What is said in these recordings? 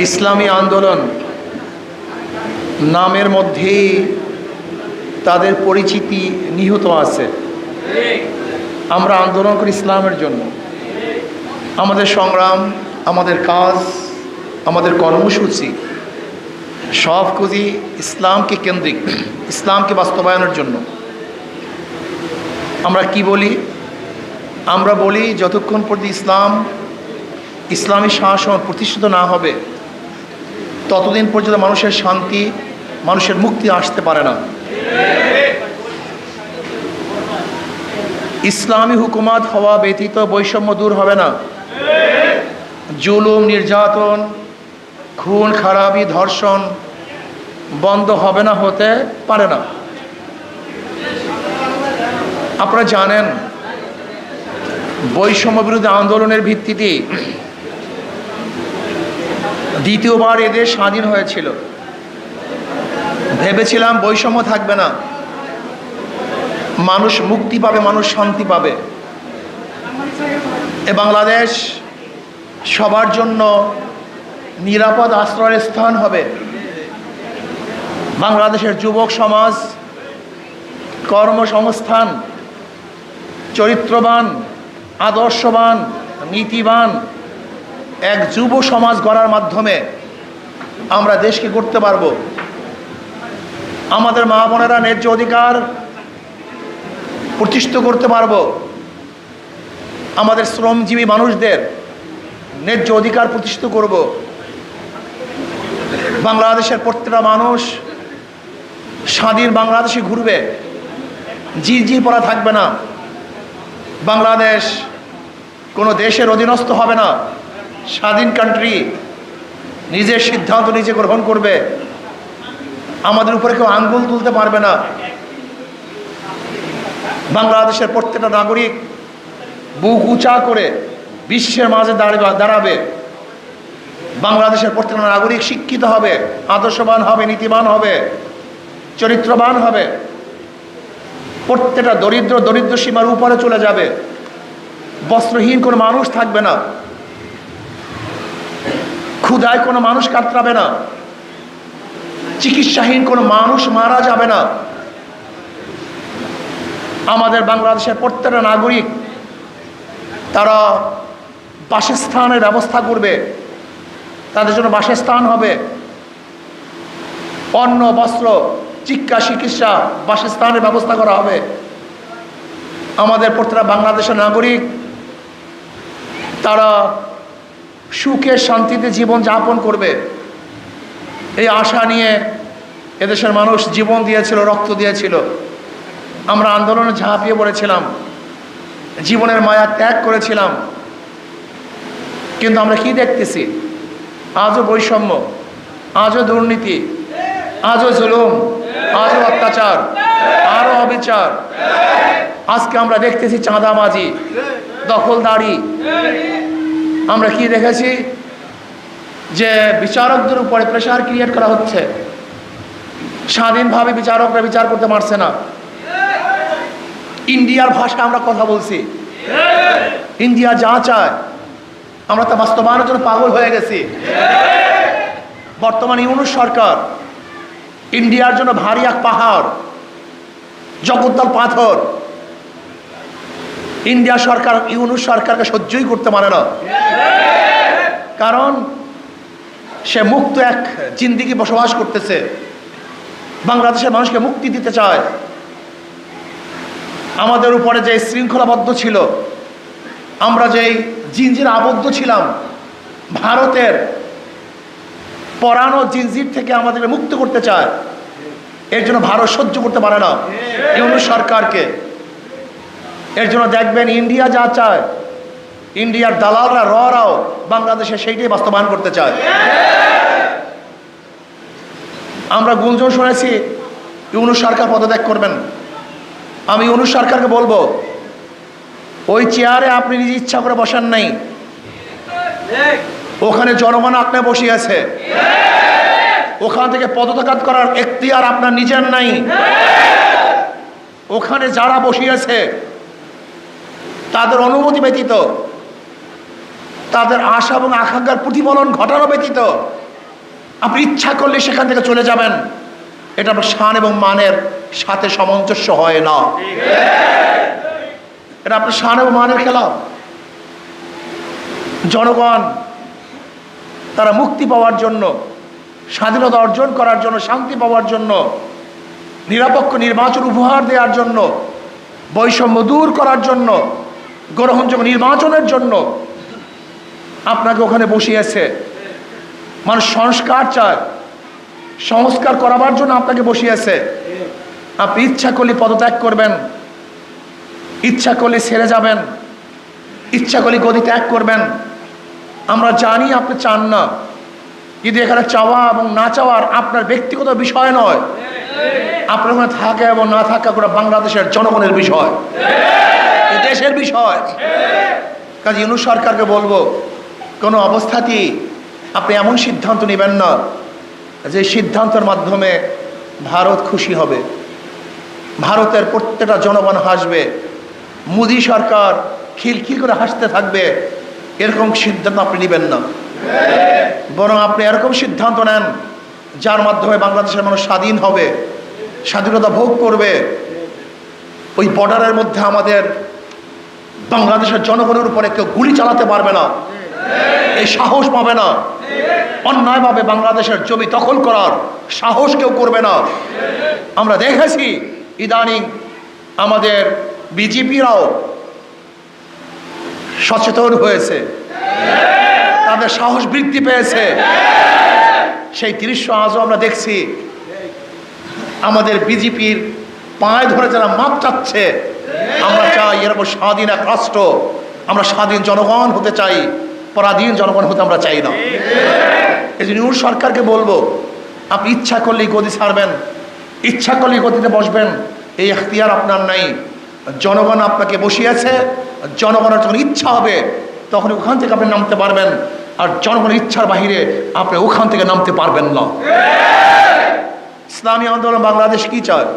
ইসলামী আন্দোলন নামের মধ্যেই তাদের পরিচিতি নিহিত আছে। আমরা আন্দোলন করি ইসলামের জন্য। আমাদের সংগ্রাম, আমাদের কাজ, আমাদের কর্মসূচি সব কিছুই ইসলামকে কেন্দ্রিক, ইসলামকে বাস্তবায়নের জন্য। আমরা কি বলি? আমরা বলি যতক্ষণ পর্যন্ত ইসলামী শাসন প্রতিষ্ঠিত না হবে ততদিন পর্যন্ত মানুষের শান্তি, মানুষের মুক্তি আসতে পারে না। ইসলামী হুকুমত হওয়া ব্যতীত বৈষম্য দূর হবে না, জুলুম, নির্যাতন, খুন খারাপি, ধর্ষণ বন্ধ হবে না, হতে পারে না। আপনারা জানেন বৈষম্য বিরোধী আন্দোলনের ভিত্তিতে দ্বিতীয়বার এদেশ স্বাধীন হয়েছিল। ভেবেছিলাম বৈষম্য থাকবে না, মানুষ মুক্তি পাবে, মানুষ শান্তি পাবে, এ বাংলাদেশ সবার জন্য নিরাপদ আশ্রয়ের স্থান হবে। বাংলাদেশের যুবক সমাজ কর্মসংস্থান, চরিত্রবান, আদর্শবান, নীতিবান এক যুব সমাজ গড়ার মাধ্যমে আমরা দেশকে গড়তে পারব। আমাদের মা বোনেরা ন্যায্য অধিকার প্রতিষ্ঠিত করতে পারব। আমাদের শ্রমজীবী মানুষদের ন্যায্য অধিকার প্রতিষ্ঠিত করব। বাংলাদেশের প্রত্যেকটা মানুষ স্বাধীন বাংলাদেশে ঘুরবে, জি পড়া থাকবে না। বাংলাদেশ কোনো দেশের অধীনস্থ হবে না, স্বাধীন কান্ট্রি, নিজের সিদ্ধান্ত নিজে গ্রহণ করবে। আমাদের উপরে কেউ আঙ্গুল তুলতে পারবে না। বাংলাদেশের প্রত্যেকটা নাগরিক বুক উঁচা করে বিশ্বের মাঝে দাঁড়াবে। বাংলাদেশের প্রত্যেকটা নাগরিক শিক্ষিত হবে, আদর্শবান হবে, নীতিবান হবে, চরিত্রবান হবে। প্রত্যেকটা দরিদ্র সীমার উপরে চলে যাবে। বস্ত্রহীন কোনো মানুষ থাকবে না, ক্ষুধায় কোনো মানুষ কাতরাবে না, চিকিৎসাহীন কোনো মানুষ মারা যাবে না। আমাদের বাংলাদেশের প্রত্যেকটা নাগরিক তারা বাসস্থানের ব্যবস্থা করবে, তাদের জন্য বাসস্থান হবে, অন্ন, বস্ত্র, শিক্ষা, চিকিৎসা, বাসস্থানের ব্যবস্থা করা হবে। আমাদের প্রত্যেকটা বাংলাদেশের নাগরিক তারা সুখে শান্তিতে জীবন যাপন করবে, এই আশা নিয়ে এদেশের মানুষ জীবন দিয়েছিল, রক্ত দিয়েছিল। আমরা আন্দোলনে ঝাঁপিয়ে পড়েছিলাম, জীবনের মায়া ত্যাগ করেছিলাম। কিন্তু আমরা কি দেখতেছি? আজও বৈষম্য, আজও দুর্নীতি, আজও জুলুম, আজও অত্যাচার, আরও অবিচার। আজকে আমরা দেখতেছি চাঁদাবাজি, দখলদারি। আমরা কি দেখেছি? যে বিচারকদের উপরে প্রেশার ক্রিয়েট করা হচ্ছে, স্বাধীনভাবে বিচারকরা বিচার করতে পারছে না। ইন্ডিয়ার ভাষা আমরা কথা বলছি, ইন্ডিয়া যা চায় আমরা তা বাস্তবায়নের জন্য পাগল হয়ে গেছি। বর্তমান ইউনূস সরকার ইন্ডিয়ার জন্য ভারী এক পাহাড়, জগদ্দল পাথর। ইন্ডিয়া সরকার ইউনূস সরকারকে সহ্যই করতে পারে না, কারণ সে মুক্ত এক জিন্দেগি বসবাস করতেছে, বাংলাদেশের মানুষকে মুক্তি দিতে চায়। আমাদের উপরে যে শৃঙ্খলাবদ্ধ ছিল, আমরা যেই জিনজির আবদ্ধ ছিলাম, ভারতের পরানো জিনজির থেকে আমাদেরকে মুক্ত করতে চায়। এর জন্য ভারত সহ্য করতে পারে না ইউনূস সরকারকে। এর জন্য দেখবেন ইন্ডিয়া যা চায়, ইন্ডিয়ার দালালরা রাও বাংলাদেশে সেইটাই বাস্তবায়ন করতে চায়। আমরা গুঞ্জন শুনেছি ইউনূস সরকার পদত্যাগ করবেন। আমি ইউনূস সরকারকে বলবো, ওই চেয়ারে আপনি নিজে ইচ্ছা করে বসেন নাই, ওখানে জনগণ আপনাকে বসিয়েছে। ওখান থেকে পদত্যাগ করার এখতিয়ার আপনার নিজের নাই। ওখানে যারা বসিয়েছে তাদের অনুমতি ব্যতীত, তাদের আশা এবং আকাঙ্ক্ষার প্রতিফলন ঘটানো ব্যতীত আপনি ইচ্ছা করলে সেখান থেকে চলে যাবেন, এটা আপনার শান এবং মানের সাথে সামঞ্জস্য হয় না। এটা আপনার শান এবং মানের খেলা। জনগণ তারা মুক্তি পাওয়ার জন্য, স্বাধীনতা অর্জন করার জন্য, শান্তি পাওয়ার জন্য, নিরপেক্ষ নির্বাচন উপহার দেওয়ার জন্য, বৈষম্য দূর করার জন্য, গ্রহণযোগ্য নির্বাচনের জন্য আপনাকে ওখানে বসিয়েছে। মানুষ সংস্কার চায়, সংস্কার করাবার জন্য আপনাকে বসিয়েছে। আপনি ইচ্ছা করলে পদত্যাগ করবেন, ইচ্ছা করলে ছেড়ে যাবেন, ইচ্ছা করলে গদি ত্যাগ করবেন। আমরা জানি আপনি চান না, কিন্তু এখানে চাওয়া এবং না চাওয়ার আপনার ব্যক্তিগত বিষয় নয়। আপনার ওখানে থাকা এবং না থাকা করে বাংলাদেশের জনগণের বিষয়, দেশের বিষয়। কাজে ইউনূস সরকারকে বলবো, কোনো অবস্থাতেই আপনি এমন সিদ্ধান্ত নেবেন না যে সিদ্ধান্তের মাধ্যমে ভারত খুশি হবে, ভারতের প্রত্যেকটা জনগণ হাসবে, মোদী সরকার খিলখিল করে হাসতে থাকবে। এরকম সিদ্ধান্ত আপনি নেবেন না, বরং আপনি এরকম সিদ্ধান্ত নেন যার মাধ্যমে বাংলাদেশের মানুষ স্বাধীন হবে, স্বাধীনতা ভোগ করবে। ওই বর্ডারের মধ্যে আমাদের বাংলাদেশের জনগণের উপরে কেউ গুলি চালাতে পারবে না, এই সাহস পাবে না। অন্যায়ভাবে বাংলাদেশের জমি দখল করার সাহস কেউ করবে না। আমরা দেখেছি ইদানিং আমাদের বিজেপিরাও সচেতন হয়েছে, তাদের সাহস বৃদ্ধি পেয়েছে। সেই দৃশ্য আজও আমরা দেখছি। আমাদের বিজেপির পায়ে ধরে যারা মাপ চাচ্ছে, আমরা চাই এরকম স্বাধীন এক রাষ্ট্র, আমরা স্বাধীন জনগণ হতে চাই, পরাধীন জনগণ হতে আমরা চাই না। এই জন্য ইউনূস সরকারকে বলবো, আপনি ইচ্ছা করলেই গদি ছাড়বেন, ইচ্ছা করলেই গদিতে বসবেন, এই এখতিয়ার আপনার নাই। জনগণ আপনাকে বসিয়েছে, জনগণের যখন ইচ্ছা হবে তখন ওখান থেকে আপনি নামতে পারবেন, আর জনগণের ইচ্ছার বাহিরে আপনি ওখান থেকে নামতে পারবেন না। ইসলামী আন্দোলন বাংলাদেশ কি চায়?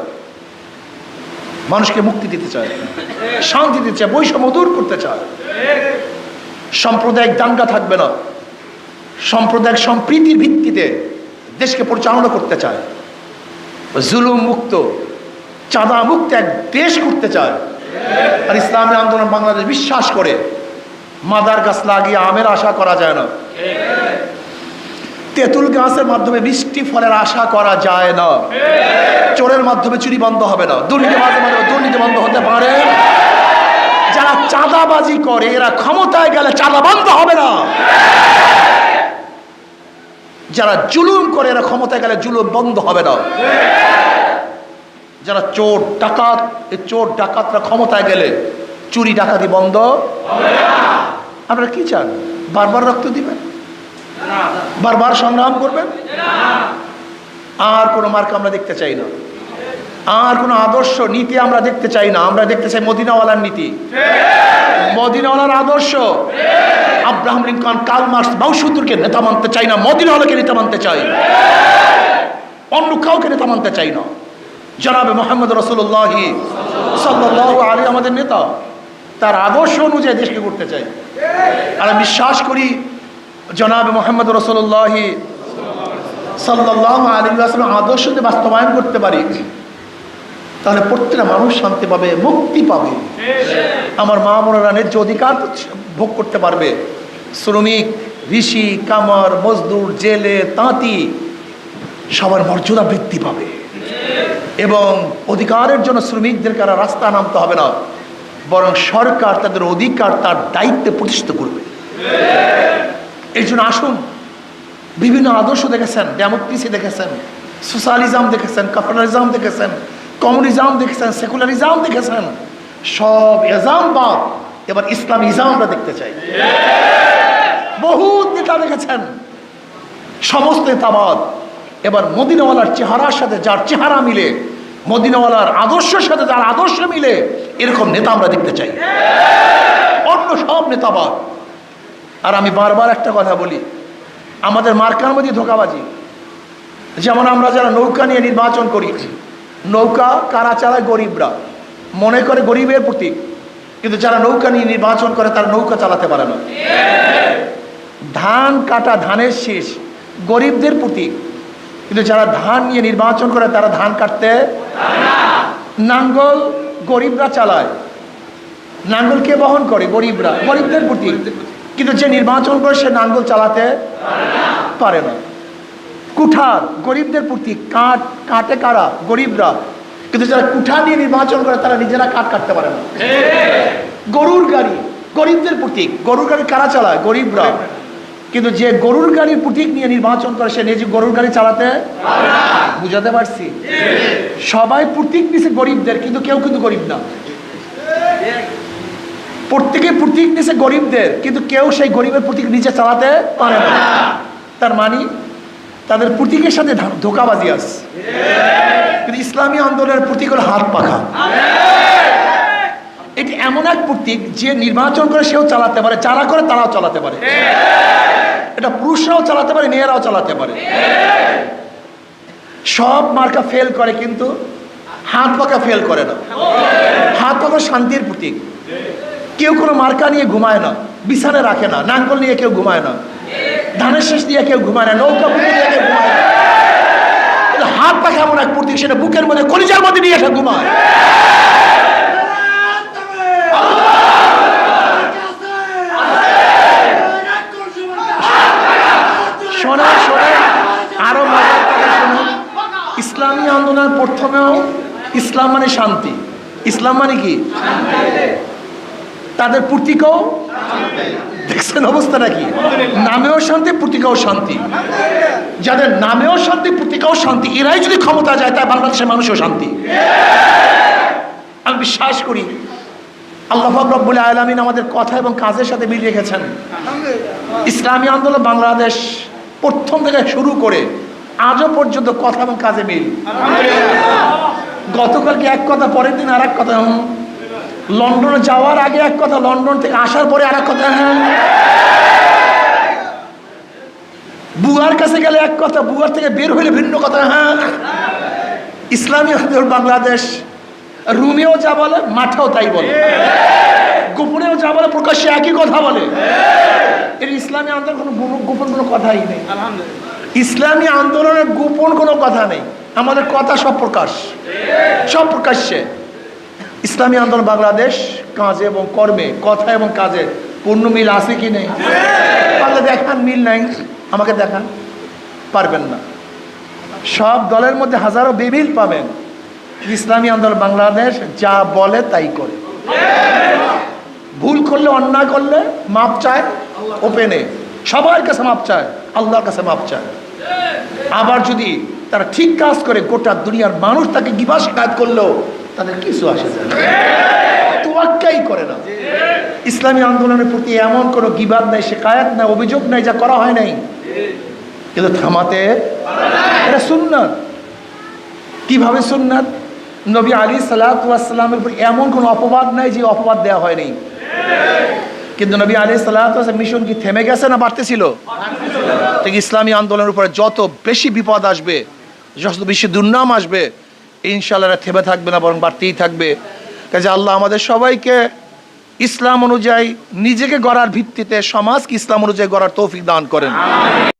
মানুষকে মুক্তি দিতে চায়, শান্তি দিতে চায়, বৈষম্য দূর করতে চায়। সাম্প্রদায়িক দাঙ্গা থাকবে না, সাম্প্রদায়িক সম্প্রীতির ভিত্তিতে দেশকে পরিচালনা করতে চায়, জুলুম মুক্ত, চাঁদা মুক্ত এক দেশ করতে চায়। আর ইসলামী আন্দোলন বাংলাদেশ বিশ্বাস করে মাদার গাছ লাগিয়ে আমের আশা করা যায় না, তেঁতুল গাছের মাধ্যমে মিষ্টি ফলের আশা করা যায় না, চোরের মাধ্যমে চুরি বন্ধ হবে না, দুর্নীতিবাজের মাধ্যমে দুর্নীতি বন্ধ হতে পারে। যারা চাঁদাবাজি করে এরা ক্ষমতায় গেলে চাঁদা বন্ধ হবে না, যারা জুলুম করে এরা ক্ষমতায় গেলে জুলুম বন্ধ হবে না। যারা চোর ডাকাত, এই চোর ডাকাতরা ক্ষমতায় গেলে চুরি ডাকাতি বন্ধ হবে না। আপনারা কি চান? বারবার রক্ত দিবেন, বারবার সংগ্রাম করবেন? আর কোনো মার্কা আমরা দেখতে চাই না, আর কোনো আদর্শ নীতি আমরা দেখতে চাই না। আমরা দেখতে চাই মদিনাওয়ালার নীতি, মদিনাওয়ালার আদর্শ। আব্রাহাম লিঙ্কন, কার্ল মার্কস, মাওসুদুরকে নেতা মানতে চাই না, মদিনাওয়ালাকে নেতা মানতে চাই, অন্য কাউকে নেতা মানতে চাই না। জনাবে মুহাম্মদ রাসূলুল্লাহ সাল্লাল্লাহু আলাইহি আমাদের নেতা, তার আদর্শ অনুযায়ী দেশকে করতে চাই। আর আমি বিশ্বাস করি জনাবে মুহাম্মদ রাসূলুল্লাহ সাল্লাল্লাহু আলাইহি ওয়াসাল্লাম আদর্শ যদি বাস্তবায়ন করতে পারি তাহলে প্রত্যেকটা মানুষ শান্তি পাবে, মুক্তি পাবে। আমার মা বোনেরা ন্যায্য অধিকার ভোগ করতে পারবে। শ্রমিক, ঋষি, কামার, মজদুর, জেলে, তাঁতি সবার মর্যাদা বৃদ্ধি পাবে। এবং অধিকারের জন্য শ্রমিকদেরকে আর রাস্তা নামতে হবে না, বরং সরকার তাদের অধিকার তার দায়িত্বে প্রতিষ্ঠিত করবে। এই জন্য আসুন, বিভিন্ন আদর্শ দেখেছেন, ডেমোক্রেসি দেখেছেন, সোশ্যালিজম দেখেছেন, ক্যাপিটালিজম দেখেছেন, কমিউনিজম দেখেছেন, সেকুলারিজম দেখেছেন, সব এজাম বাদ এবার ইসলামী ইজাম আমরা দেখতে চাই। বহুত নেতা দেখেছেন, সমস্ত নেতাবাদ এবার মদিনাওয়ালার চেহারার সাথে যার চেহারা মিলে, মদিনাওয়ালার আদর্শের সাথে যার আদর্শ মিলে, এরকম নেতা আমরা দেখতে চাই, অন্য সব নেতাবাদ। আর আমি বারবার একটা কথা বলি, আমাদের মার্কার মধ্যে ধোঁকাবাজি। যেমন আমরা যারা নৌকা নিয়ে নির্বাচন করি, নৌকা কারা চালায়? গরিবরা, মনে করে গরিবের প্রতীক, কিন্তু যারা নৌকা নিয়ে নির্বাচন করে তারা নৌকা চালাতে পারে না। ধান কাটা, ধানের শীষ গরিবদের প্রতীক, কিন্তু যারা ধান নিয়ে নির্বাচন করে তারা ধান কাটতে, নাঙ্গল গরিবরা চালায়, নাঙ্গল কে বহন করে? গরিবরা, গরিবদের প্রতীক, কিন্তু যে নির্বাচন করে সে নাঙ্গল চালাতে পারে না। কুঠার গরিবদের প্রতীক, কাটে কারা? গরিবরা, কিন্তু যারা কুঠার নিয়ে নির্বাচন করে তারা নিজেরা কাটতে পারে না। গরুর গাড়ি গরিবদের প্রতীক, গরুর গাড়ি কারা চালায়? গরিবরা, কিন্তু যে গরুর গাড়ির প্রতীক নিয়ে নির্বাচন করে সে নিজে গরুর গাড়ি চালাতে, বুঝাতে পারছি? সবাই প্রতীক নিছে গরিবদের, কিন্তু কেউ কিন্তু গরিব না। প্রত্যেকে প্রতীক নিছে গরিবদের, কিন্তু কেউ সেই গরিবের প্রতীক নিচে চালাতে পারে না। তার মানে তাদের প্রতীকের সাথে ধোঁকাবাজি আছে। কিন্তু ইসলামী আন্দোলনের প্রতীক হলো হাত পাখা। এটি এমন এক প্রতীক যে নির্বাচন করে সেও চালাতে পারে, যারা করে তারাও চালাতে পারে। এটা পুরুষরাও চালাতে পারে, মেয়েরাও চালাতে পারে। সব মার্কা ফেল করে, কিন্তু হাত পাখা ফেল করে না। হাত পাখা শান্তির প্রতীক। কেউ কোনো মার্কা নিয়ে ঘুমায় না, বিছানে রাখে না, নাঙ্গল নিয়ে কেউ ঘুমায় না, ধানের শেষ দিয়ে কেউ ঘুমায় না, নৌকা দিয়ে কেউ ঘুমায় না। হাত পাখা এমন এক প্রতীক, সেটা বুকের মধ্যে কলিজার মধ্যে নিয়ে এসে ঘুমায়। শোনে শোনে আরো মজার কথা শুনুন। ইসলামী আন্দোলন প্রথমেও ইসলাম মানে শান্তি। ইসলাম মানে কি? তাদের প্রতীকও দেখছেন অবস্থাটা কি? নামেও শান্তি, প্রতীকও শান্তি। যাদের নামেও শান্তি, প্রতীকও শান্তি, এরাই যদি ক্ষমতা যায় তাই বাংলাদেশের মানুষও শান্তি। আমি বিশ্বাস করি আল্লাহ পাক রব্বুল আলামিন আমাদের কথা এবং কাজের সাথে মিল রেখেছেন। ইসলামী আন্দোলন বাংলাদেশ প্রথম থেকে শুরু করে আজও পর্যন্ত কথা এবং কাজে মিল। গতকালকে এক কথা, পরের দিন আর এক কথা। লন্ডনে যাওয়ার আগে এক কথা, লন্ডন থেকে আসার পরে আর এক কথা। বুয়ার কাছে গেলে এক কথা, বুয়ার থেকে বের হইলে ভিন্ন কথা। ইসলামী আন্দোলন বাংলাদেশ রুমেও যা বলে, মাঠেও তাই বলে, গোপনেও যা বলে, প্রকাশ্যে একই কথা বলে। এর ইসলামী আন্দোলন কোনো গোপন কোনো কথাই নেই। ইসলামী আন্দোলনের গোপন কোনো কথা নেই। আমাদের কথা সব প্রকাশ, সব প্রকাশ্যে। ইসলামী আন্দোলন বাংলাদেশ কাজে এবং কর্মে, কথা এবং কাজে পূর্ণ মিল আছে কি নেই? পারলে দেখান, মিল নাই আমাকে দেখান। পারবেন না। সব দলের মধ্যে হাজারো বেমিল পাবেন। ইসলামী আন্দোলন বাংলাদেশ যা বলে তাই করে। ভুল করলে, অন্যায় করলে মাপ চায় ওপেনে, সবার কাছে মাপ চায়, আল্লাহর কাছে মাপ চায়। আবার যদি তারা ঠিক কাজ করে, গোটা দুনিয়ার মানুষ তাকে গিবা শিকায়ত করলেও তাদের কিছু আসে যায় না, তোয়াক্কাই করে না। ইসলামী আন্দোলনের প্রতি এমন কোনো গিবাদ নাই, শিকায়ত নাই, অভিযোগ নাই যা করা হয় নাই, কিন্তু থামাতে এটা সুন্নাত। কিভাবে সুন্নাত? নবী আলাইহিস সালাতু ওয়াস সালামের উপর এমন কোনো অপবাদ নাই যে অপবাদ দেওয়া হয়নি। কিন্তু নবী আলাইহিস সালাতু ওয়াস সালাম মিশন কি থেমে গেছে না বাড়তেছিল? ঠিক ইসলামী আন্দোলনের উপরে যত বেশি বিপদ আসবে, যত বেশি দুর্নাম আসবে, ইনশাআল্লাহ থেমে থাকবে না, বরং বাড়তেই থাকবে। কাজে আল্লাহ আমাদের সবাইকে ইসলাম অনুযায়ী নিজেকে গড়ার ভিত্তিতে সমাজকে ইসলাম অনুযায়ী গড়ার তৌফিক দান করেন।